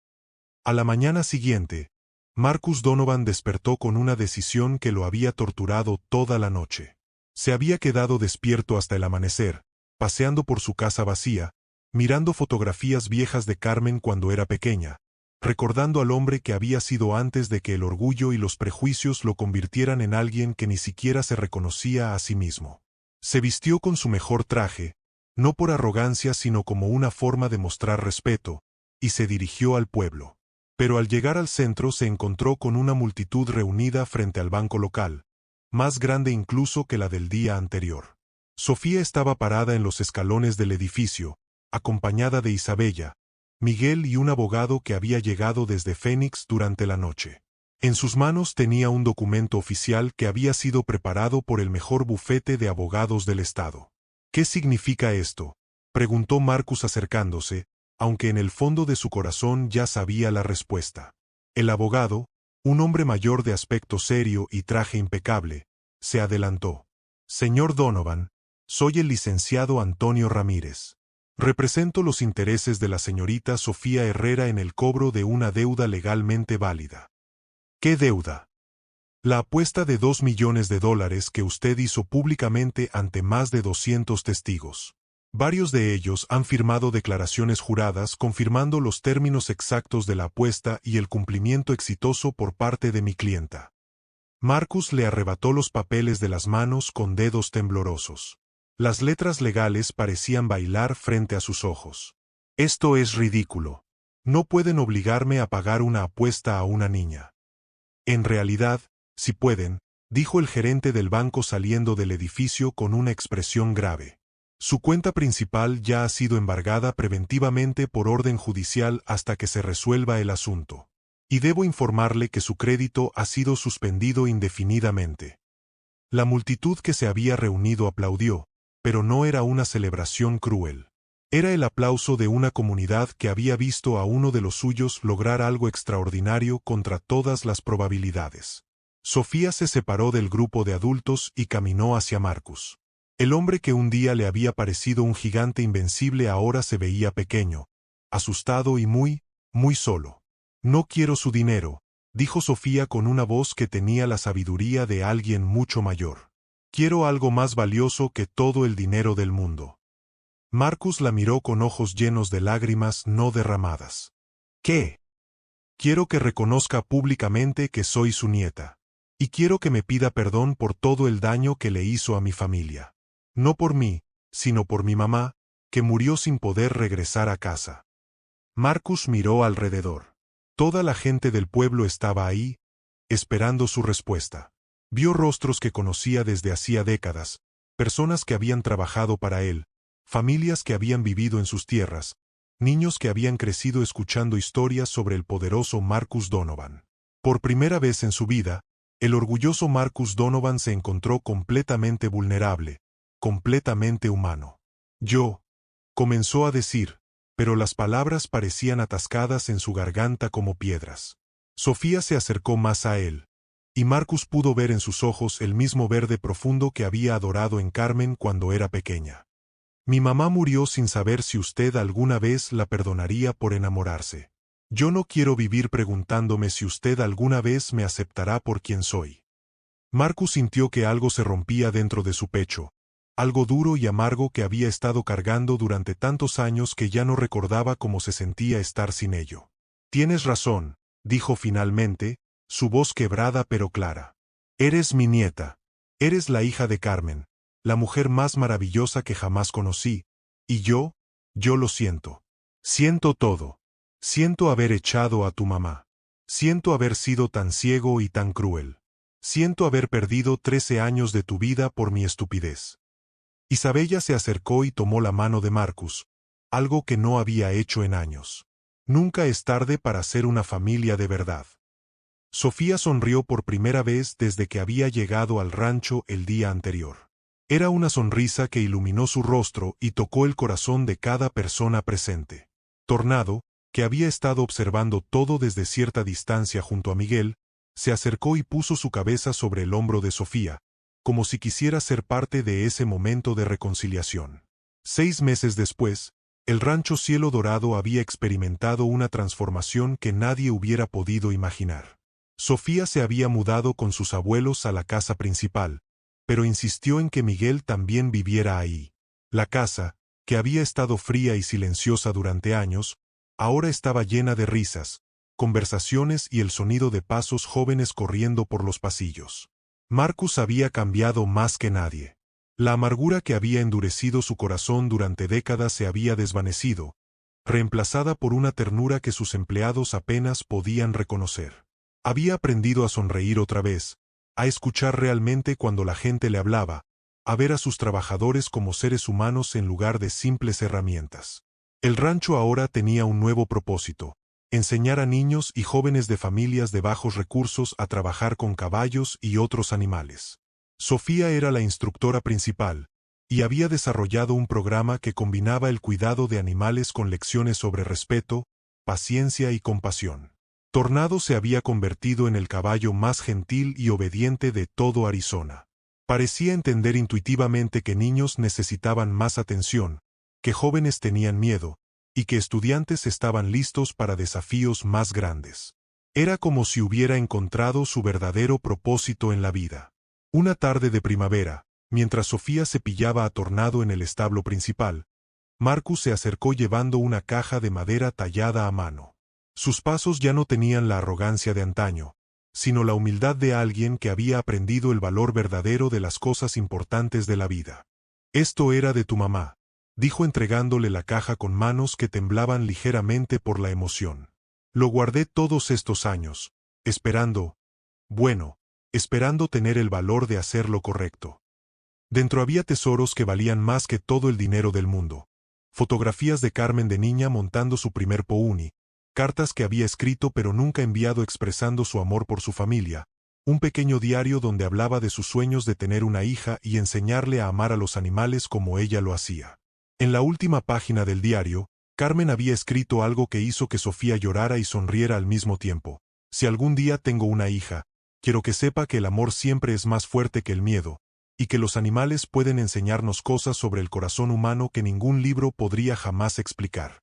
A la mañana siguiente, Marcus Donovan despertó con una decisión que lo había torturado toda la noche. Se había quedado despierto hasta el amanecer, paseando por su casa vacía, mirando fotografías viejas de Carmen cuando era pequeña, recordando al hombre que había sido antes de que el orgullo y los prejuicios lo convirtieran en alguien que ni siquiera se reconocía a sí mismo. Se vistió con su mejor traje, no por arrogancia sino como una forma de mostrar respeto, y se dirigió al pueblo. Pero al llegar al centro se encontró con una multitud reunida frente al banco local, más grande incluso que la del día anterior. Sofía estaba parada en los escalones del edificio, acompañada de Isabella, Miguel y un abogado que había llegado desde Phoenix durante la noche. En sus manos tenía un documento oficial que había sido preparado por el mejor bufete de abogados del estado. «¿Qué significa esto?», preguntó Marcus acercándose, aunque en el fondo de su corazón ya sabía la respuesta. El abogado, un hombre mayor de aspecto serio y traje impecable, se adelantó. «Señor Donovan, soy el licenciado Antonio Ramírez. Represento los intereses de la señorita Sofía Herrera en el cobro de una deuda legalmente válida». «¿Qué deuda?». «La apuesta de $2 millones que usted hizo públicamente ante más de 200 testigos. Varios de ellos han firmado declaraciones juradas confirmando los términos exactos de la apuesta y el cumplimiento exitoso por parte de mi clienta». Marcus le arrebató los papeles de las manos con dedos temblorosos. Las letras legales parecían bailar frente a sus ojos. «Esto es ridículo. No pueden obligarme a pagar una apuesta a una niña». «En realidad, si pueden», dijo el gerente del banco saliendo del edificio con una expresión grave. «Su cuenta principal ya ha sido embargada preventivamente por orden judicial hasta que se resuelva el asunto. Y debo informarle que su crédito ha sido suspendido indefinidamente». La multitud que se había reunido aplaudió, pero no era una celebración cruel. Era el aplauso de una comunidad que había visto a uno de los suyos lograr algo extraordinario contra todas las probabilidades. Sofía se separó del grupo de adultos y caminó hacia Marcus. El hombre que un día le había parecido un gigante invencible ahora se veía pequeño, asustado y muy solo. «No quiero su dinero», dijo Sofía con una voz que tenía la sabiduría de alguien mucho mayor. «Quiero algo más valioso que todo el dinero del mundo». Marcus la miró con ojos llenos de lágrimas no derramadas. «¿Qué?». «Quiero que reconozca públicamente que soy su nieta. Y quiero que me pida perdón por todo el daño que le hizo a mi familia. No por mí, sino por mi mamá, que murió sin poder regresar a casa. Marcus miró alrededor. Toda la gente del pueblo estaba ahí, esperando su respuesta. Vio rostros que conocía desde hacía décadas, personas que habían trabajado para él, familias que habían vivido en sus tierras, niños que habían crecido escuchando historias sobre el poderoso Marcus Donovan. Por primera vez en su vida, el orgulloso Marcus Donovan se encontró completamente vulnerable, completamente humano. Yo, comenzó a decir, pero las palabras parecían atascadas en su garganta como piedras. Sofía se acercó más a él, y Marcus pudo ver en sus ojos el mismo verde profundo que había adorado en Carmen cuando era pequeña. Mi mamá murió sin saber si usted alguna vez la perdonaría por enamorarse. Yo no quiero vivir preguntándome si usted alguna vez me aceptará por quien soy. Marcus sintió que algo se rompía dentro de su pecho, algo duro y amargo que había estado cargando durante tantos años que ya no recordaba cómo se sentía estar sin ello. Tienes razón, dijo finalmente, su voz quebrada pero clara. Eres mi nieta. Eres la hija de Carmen, la mujer más maravillosa que jamás conocí, y yo lo siento. Siento todo. Siento haber echado a tu mamá. Siento haber sido tan ciego y tan cruel. Siento haber perdido 13 años de tu vida por mi estupidez. Isabella se acercó y tomó la mano de Marcus, algo que no había hecho en años. Nunca es tarde para ser una familia de verdad. Sofía sonrió por primera vez desde que había llegado al rancho el día anterior. Era una sonrisa que iluminó su rostro y tocó el corazón de cada persona presente. Tornado, que había estado observando todo desde cierta distancia junto a Miguel, se acercó y puso su cabeza sobre el hombro de Sofía, como si quisiera ser parte de ese momento de reconciliación. 6 meses después, el rancho Cielo Dorado había experimentado una transformación que nadie hubiera podido imaginar. Sofía se había mudado con sus abuelos a la casa principal, pero insistió en que Miguel también viviera ahí. La casa, que había estado fría y silenciosa durante años, ahora estaba llena de risas, conversaciones y el sonido de pasos jóvenes corriendo por los pasillos. Marcus había cambiado más que nadie. La amargura que había endurecido su corazón durante décadas se había desvanecido, reemplazada por una ternura que sus empleados apenas podían reconocer. Había aprendido a sonreír otra vez, a escuchar realmente cuando la gente le hablaba, a ver a sus trabajadores como seres humanos en lugar de simples herramientas. El rancho ahora tenía un nuevo propósito: enseñar a niños y jóvenes de familias de bajos recursos a trabajar con caballos y otros animales. Sofía era la instructora principal, y había desarrollado un programa que combinaba el cuidado de animales con lecciones sobre respeto, paciencia y compasión. Tornado se había convertido en el caballo más gentil y obediente de todo Arizona. Parecía entender intuitivamente que niños necesitaban más atención, que jóvenes tenían miedo, y que estudiantes estaban listos para desafíos más grandes. Era como si hubiera encontrado su verdadero propósito en la vida. Una tarde de primavera, mientras Sofía cepillaba a Tornado en el establo principal, Marcus se acercó llevando una caja de madera tallada a mano. Sus pasos ya no tenían la arrogancia de antaño, sino la humildad de alguien que había aprendido el valor verdadero de las cosas importantes de la vida. «Esto era de tu mamá», dijo entregándole la caja con manos que temblaban ligeramente por la emoción. «Lo guardé todos estos años, esperando tener el valor de hacer lo correcto». Dentro había tesoros que valían más que todo el dinero del mundo. Fotografías de Carmen de niña montando su primer pony, cartas que había escrito pero nunca enviado expresando su amor por su familia, un pequeño diario donde hablaba de sus sueños de tener una hija y enseñarle a amar a los animales como ella lo hacía. En la última página del diario, Carmen había escrito algo que hizo que Sofía llorara y sonriera al mismo tiempo. «Si algún día tengo una hija, quiero que sepa que el amor siempre es más fuerte que el miedo, y que los animales pueden enseñarnos cosas sobre el corazón humano que ningún libro podría jamás explicar».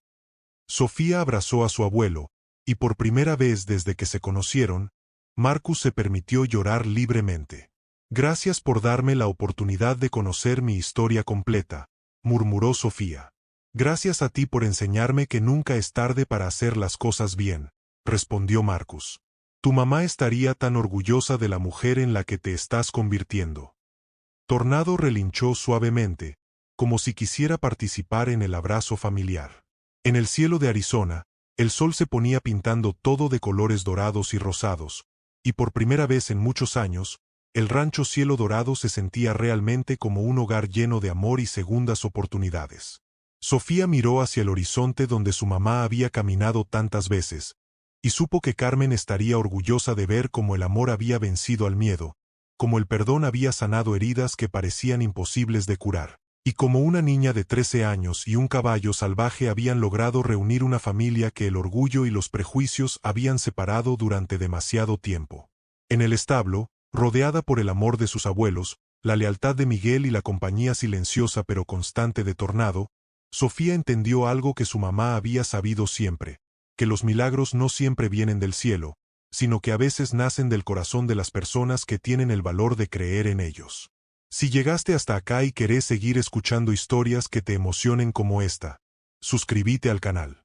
Sofía abrazó a su abuelo, y por primera vez desde que se conocieron, Marcus se permitió llorar libremente. «Gracias por darme la oportunidad de conocer mi historia completa», murmuró Sofía. «Gracias a ti por enseñarme que nunca es tarde para hacer las cosas bien», respondió Marcus. «Tu mamá estaría tan orgullosa de la mujer en la que te estás convirtiendo». Tornado relinchó suavemente, como si quisiera participar en el abrazo familiar. En el cielo de Arizona, el sol se ponía pintando todo de colores dorados y rosados, y por primera vez en muchos años, el rancho Cielo Dorado se sentía realmente como un hogar lleno de amor y segundas oportunidades. Sofía miró hacia el horizonte donde su mamá había caminado tantas veces, y supo que Carmen estaría orgullosa de ver cómo el amor había vencido al miedo, como el perdón había sanado heridas que parecían imposibles de curar, y como una niña de 13 años y un caballo salvaje habían logrado reunir una familia que el orgullo y los prejuicios habían separado durante demasiado tiempo. En el establo, rodeada por el amor de sus abuelos, la lealtad de Miguel y la compañía silenciosa pero constante de Tornado, Sofía entendió algo que su mamá había sabido siempre, que los milagros no siempre vienen del cielo, sino que a veces nacen del corazón de las personas que tienen el valor de creer en ellos. Si llegaste hasta acá y querés seguir escuchando historias que te emocionen como esta, suscríbete al canal.